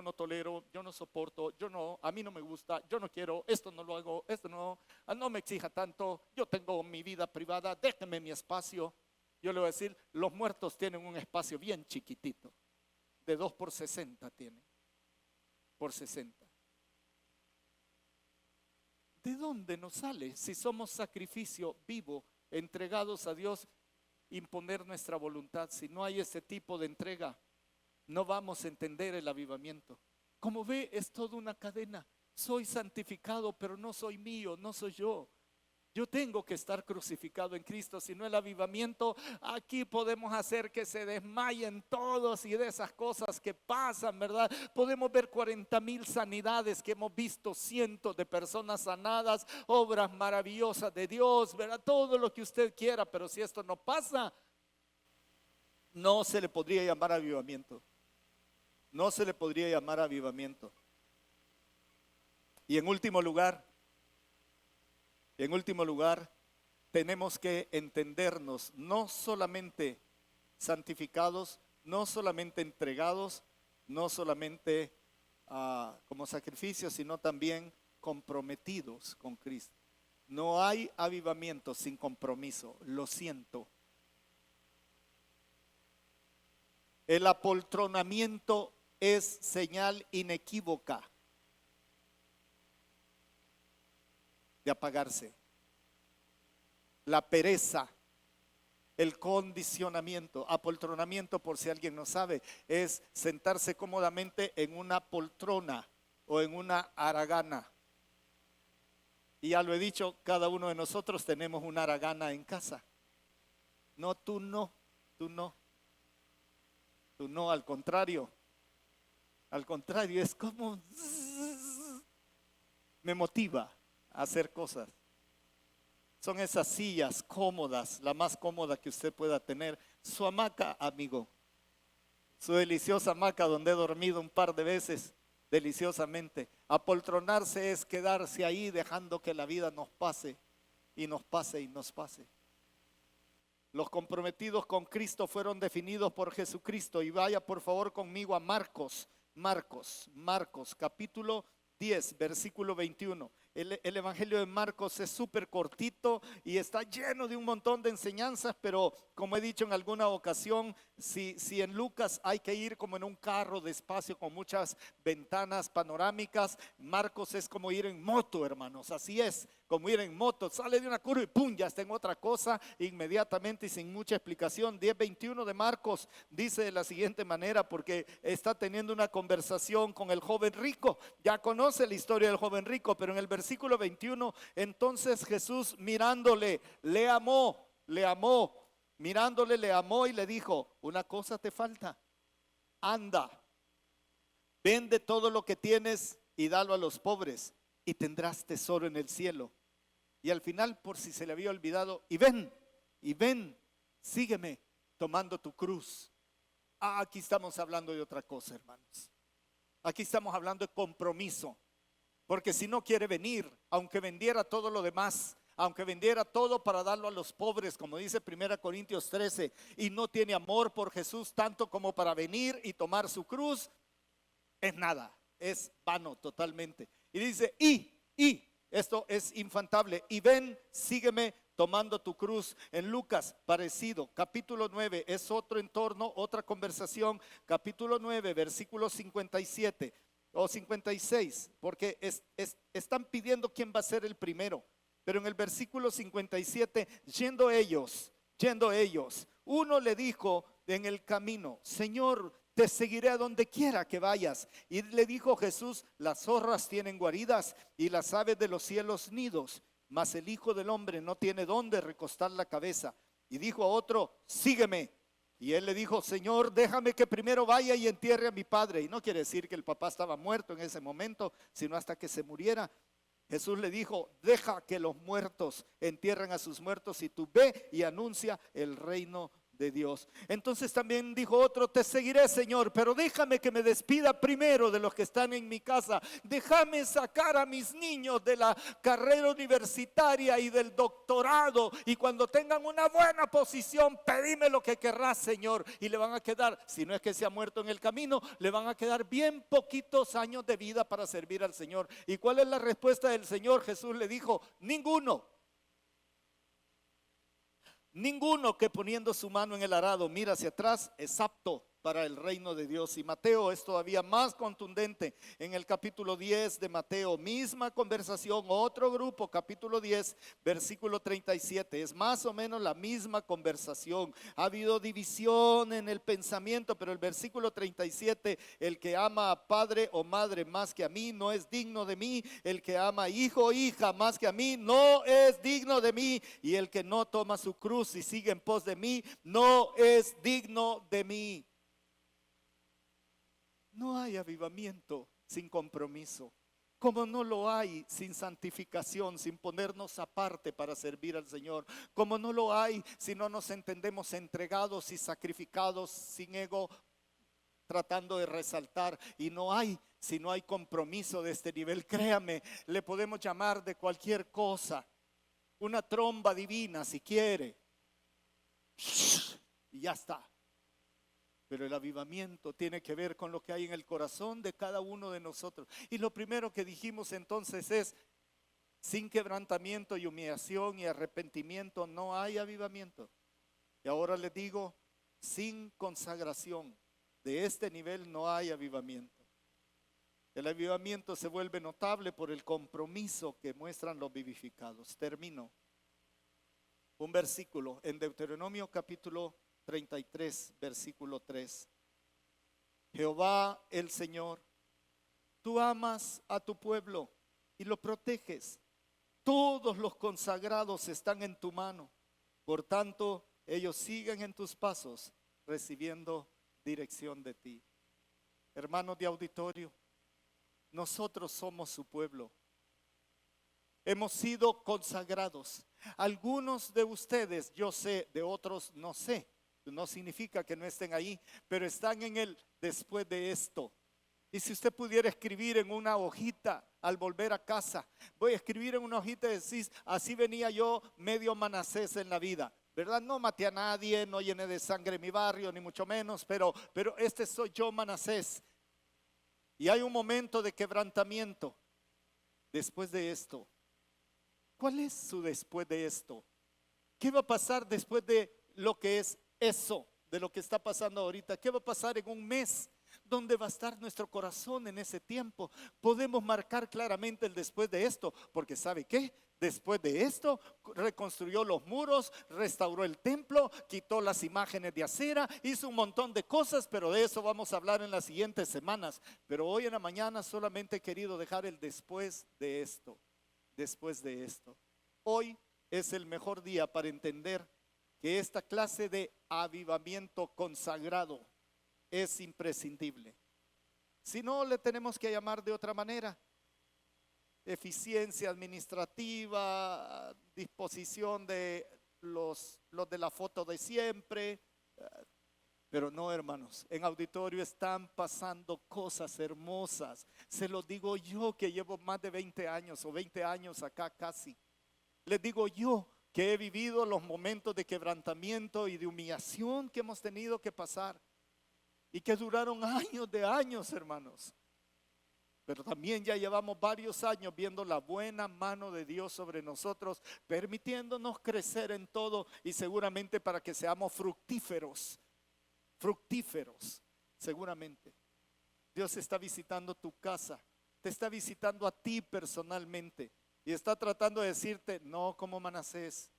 no tolero, yo no soporto, yo no, a mí no me gusta, yo no quiero, esto no lo hago, esto no, no me exija tanto, yo tengo mi vida privada, déjeme mi espacio. Yo le voy a decir, los muertos tienen un espacio bien chiquitito, de 2 por 60 tienen, por 60. ¿De dónde nos sale si somos sacrificio vivo, entregados a Dios, imponer nuestra voluntad? Si no hay ese tipo de entrega, no vamos a entender el avivamiento. Como ve, es toda una cadena. Soy santificado, pero no soy mío, no soy yo. Yo tengo que estar crucificado en Cristo, si no el avivamiento, aquí podemos hacer que se desmayen todos y de esas cosas que pasan, ¿verdad? Podemos ver 40,000 sanidades que hemos visto, cientos de personas sanadas, obras maravillosas de Dios, ¿verdad? Todo lo que usted quiera, pero si esto no pasa, no se le podría llamar avivamiento. No se le podría llamar avivamiento. Y en último lugar, tenemos que entendernos no solamente santificados, no solamente entregados, no solamente como sacrificio, sino también comprometidos con Cristo. No hay avivamiento sin compromiso, lo siento. El apoltronamiento es señal inequívoca de apagarse. La pereza, el condicionamiento, apoltronamiento, por si alguien no sabe, es sentarse cómodamente en una poltrona o en una haragana. Y ya lo he dicho, cada uno de nosotros tenemos una haragana en casa. No, tú no, tú no. Tú no, al contrario. Al contrario, es como me motiva a hacer cosas. Son esas sillas cómodas, la más cómoda que usted pueda tener. Su hamaca, amigo. Su deliciosa hamaca donde he dormido un par de veces, deliciosamente. Apoltronarse es quedarse ahí dejando que la vida nos pase y nos pase y nos pase. Los comprometidos con Cristo fueron definidos por Jesucristo. Y vaya por favor conmigo a Marcos capítulo 10, versículo 21. El Evangelio de Marcos es súper cortito y está lleno de un montón de enseñanzas, pero como he dicho en alguna ocasión, si en Lucas hay que ir como en un carro despacio con muchas ventanas panorámicas, Marcos es como ir en moto, hermanos, así es, como ir en moto, sale de una curva y pum, ya está en otra cosa inmediatamente y sin mucha explicación. 10:21 de Marcos dice de la siguiente manera, porque está teniendo una conversación con el joven rico, ya conoce la historia del joven rico, pero en el versículo 21, entonces Jesús mirándole, le amó, mirándole le amó y le dijo, una cosa te falta, anda, vende todo lo que tienes y dalo a los pobres y tendrás tesoro en el cielo. Y al final, por si se le había olvidado, y ven, sígueme tomando tu cruz. Aquí estamos hablando de otra cosa, hermanos. Aquí estamos hablando de compromiso. Porque si no quiere venir, aunque vendiera todo lo demás, aunque vendiera todo para darlo a los pobres, como dice 1 Corintios 13, y no tiene amor por Jesús tanto como para venir y tomar su cruz, es nada, es vano totalmente. Y dice, esto es infantable, y ven, sígueme tomando tu cruz. En Lucas, parecido, capítulo 9, es otro entorno, otra conversación, capítulo 9, versículo 57 o 56, porque están pidiendo quién va a ser el primero. Pero en el versículo 57, yendo ellos, uno le dijo en el camino, Señor, te seguiré a donde quiera que vayas. Y le dijo Jesús, las zorras tienen guaridas y las aves de los cielos nidos, mas el Hijo del Hombre no tiene dónde recostar la cabeza. Y dijo a otro, sígueme. Y él le dijo, Señor, déjame que primero vaya y entierre a mi padre. Y no quiere decir que el papá estaba muerto en ese momento, sino hasta que se muriera. Jesús le dijo, deja que los muertos entierren a sus muertos y tú ve y anuncia el reino de Dios. Entonces también dijo otro: te seguiré, Señor, pero déjame que me despida primero de los que están en mi casa. Déjame sacar a mis niños de la carrera universitaria y del doctorado, y cuando tengan una buena posición, pedime lo que querrás, Señor. Y le van a quedar, si no es que se ha muerto en el camino, le van a quedar bien poquitos años de vida para servir al Señor. ¿Y cuál es la respuesta del Señor? Jesús le dijo: ninguno. Ninguno que poniendo su mano en el arado mira hacia atrás es apto para el reino de Dios. Y Mateo es todavía más contundente. En el capítulo 10 de Mateo, misma conversación, otro grupo, capítulo 10, versículo 37. Es más o menos la misma conversación. Ha habido división en el pensamiento, pero el versículo 37: el que ama a padre o madre más que a mí no es digno de mí. El que ama a hijo o hija más que a mí no es digno de mí. Y el que no toma su cruz y sigue en pos de mí no es digno de mí. No hay avivamiento sin compromiso, como no lo hay sin santificación, sin ponernos aparte para servir al Señor, como no lo hay si no nos entendemos entregados y sacrificados, sin ego, tratando de resaltar. Y no hay si no hay compromiso de este nivel. Créame, le podemos llamar de cualquier cosa, una tromba divina si quiere, y ya está. Pero el avivamiento tiene que ver con lo que hay en el corazón de cada uno de nosotros. Y lo primero que dijimos entonces es: sin quebrantamiento y humillación y arrepentimiento no hay avivamiento. Y ahora les digo: sin consagración de este nivel no hay avivamiento. El avivamiento se vuelve notable por el compromiso que muestran los vivificados. Termino. Un versículo en Deuteronomio capítulo 33, versículo 3. Jehová el Señor, tú amas a tu pueblo y lo proteges. Todos los consagrados están en tu mano. Por tanto, ellos siguen en tus pasos, recibiendo dirección de ti. Hermanos de auditorio, nosotros somos su pueblo. Hemos sido consagrados. Algunos de ustedes, yo sé, de otros no sé. No significa que no estén ahí, pero están en el después de esto. Y si usted pudiera escribir en una hojita al volver a casa: voy a escribir en una hojita y decís: así venía yo medio Manasés en la vida, ¿verdad? No maté a nadie, no llené de sangre mi barrio, ni mucho menos, pero este soy yo, Manasés. Y hay un momento de quebrantamiento después de esto. ¿Cuál es su después de esto? ¿Qué va a pasar después de lo que es eso, de lo que está pasando ahorita? ¿Qué va a pasar en un mes? ¿Dónde va a estar nuestro corazón en ese tiempo? Podemos marcar claramente el después de esto, porque ¿sabe qué? Después de esto, reconstruyó los muros, restauró el templo, quitó las imágenes de acera, hizo un montón de cosas, pero de eso vamos a hablar en las siguientes semanas. Pero hoy en la mañana solamente he querido dejar el después de esto. Después de esto. Hoy es el mejor día para entender que esta clase de avivamiento consagrado es imprescindible. Si no, le tenemos que llamar de otra manera: eficiencia administrativa, disposición de los de la foto de siempre. Pero no, hermanos, en auditorio están pasando cosas hermosas. Se lo digo yo, que llevo más de 20 años o 20 años acá casi. Les digo yo que he vivido los momentos de quebrantamiento y de humillación que hemos tenido que pasar y que duraron años de años, hermanos. Pero también ya llevamos varios años viendo la buena mano de Dios sobre nosotros, permitiéndonos crecer en todo, y seguramente para que seamos fructíferos, seguramente. Dios está visitando tu casa, te está visitando a ti personalmente y está tratando de decirte: no como Manasés,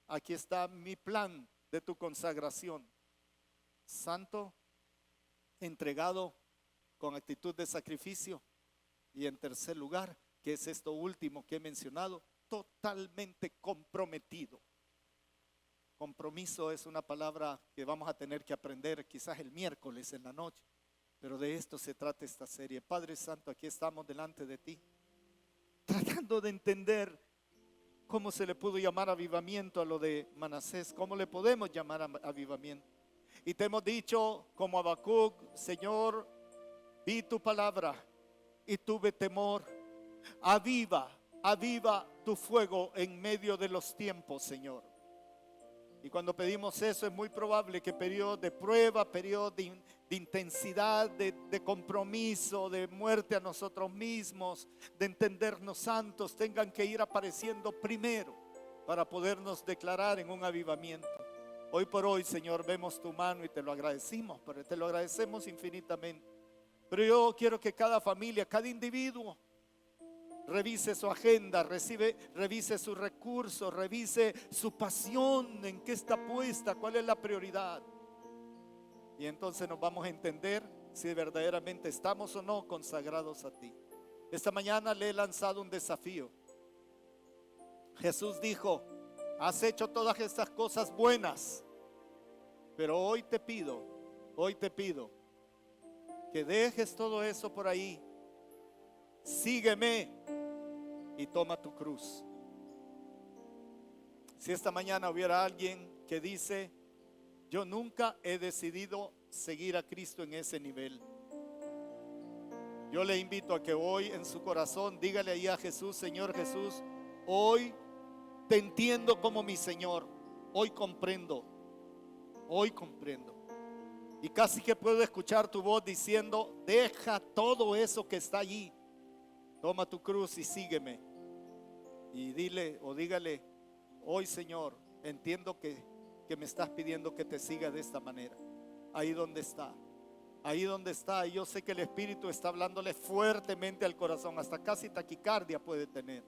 aquí está mi plan de tu consagración. Santo, entregado con actitud de sacrificio. Y en tercer lugar, que es esto último que he mencionado, totalmente comprometido. Compromiso es una palabra que vamos a tener que aprender quizás el miércoles en la noche, pero de esto se trata esta serie. Padre Santo, aquí estamos delante de ti, tratando de entender ¿Cómo se le pudo llamar avivamiento a lo de Manasés? ¿Cómo le podemos llamar avivamiento? Y te hemos dicho como Habacuc: Señor, vi tu palabra y tuve temor. Aviva tu fuego en medio de los tiempos, Señor. Y cuando pedimos eso, es muy probable que periodos de prueba, periodos de intensidad, de compromiso, de muerte a nosotros mismos, de entendernos santos, tengan que ir apareciendo primero para podernos declarar en un avivamiento. Hoy por hoy, Señor, vemos tu mano y te lo agradecemos, pero te lo agradecemos infinitamente. Pero yo quiero que cada familia, cada individuo revise su agenda, revise sus recursos, revise su pasión, en qué está puesta, cuál es la prioridad. Y entonces nos vamos a entender si verdaderamente estamos o no consagrados a ti. Esta mañana le he lanzado un desafío. Jesús dijo: has hecho todas estas cosas buenas, pero hoy te pido que dejes todo eso por ahí. Sígueme y toma tu cruz. Si esta mañana hubiera alguien que dice: yo nunca he decidido seguir a Cristo en ese nivel, yo le invito a que hoy en su corazón dígale ahí a Jesús: Señor Jesús, hoy te entiendo como mi Señor, hoy comprendo. Y casi que puedo escuchar tu voz diciendo: deja todo eso que está allí, toma tu cruz y sígueme. Y dile o dígale: hoy, Señor, entiendo que me estás pidiendo que te siga de esta manera. Ahí donde está, y yo sé que el Espíritu está hablándole fuertemente al corazón, hasta casi taquicardia puede tener,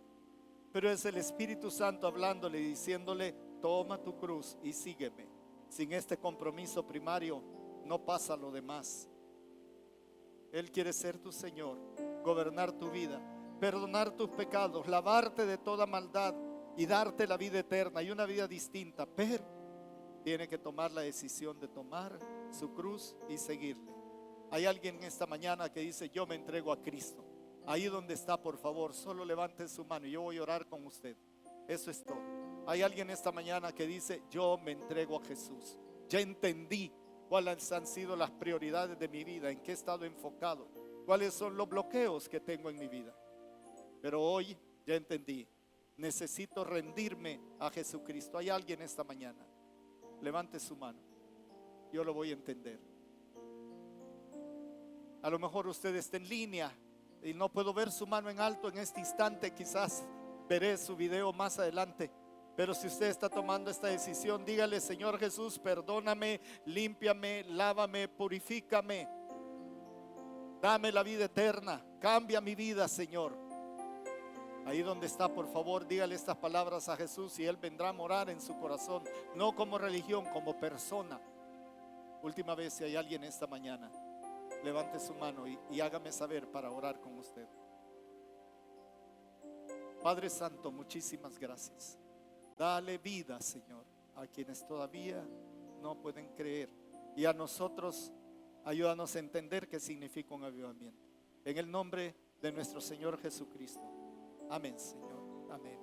pero es el Espíritu Santo hablándole y diciéndole: toma tu cruz y sígueme. Sin este compromiso primario no pasa lo demás. Él quiere ser tu Señor, gobernar tu vida, perdonar tus pecados, lavarte de toda maldad y darte la vida eterna y una vida distinta. Pero tiene que tomar la decisión de tomar su cruz y seguirle. Hay alguien esta mañana que dice: yo me entrego a Cristo. Ahí donde está, por favor, solo levante su mano y yo voy a orar con usted. Eso es todo. Hay alguien esta mañana que dice: yo me entrego a Jesús. Ya entendí cuáles han sido las prioridades de mi vida, en qué he estado enfocado, cuáles son los bloqueos que tengo en mi vida. Pero hoy ya entendí, necesito rendirme a Jesucristo. Hay alguien esta mañana, levante su mano, yo lo voy a entender. A lo mejor usted está en línea y no puedo ver su mano en alto en este instante, quizás veré su video más adelante. Pero si usted está tomando esta decisión, dígale: Señor Jesús, perdóname, límpiame, lávame, purifícame, dame la vida eterna, cambia mi vida, Señor. Ahí donde está, por favor, dígale estas palabras a Jesús y Él vendrá a morar en su corazón, no como religión, como persona. Última vez, si hay alguien esta mañana, levante su mano y hágame saber para orar con usted. Padre Santo, muchísimas gracias. Dale vida, Señor, a quienes todavía no pueden creer, y a nosotros ayúdanos a entender qué significa un avivamiento. En el nombre de nuestro Señor Jesucristo. Amén, Señor. Amén.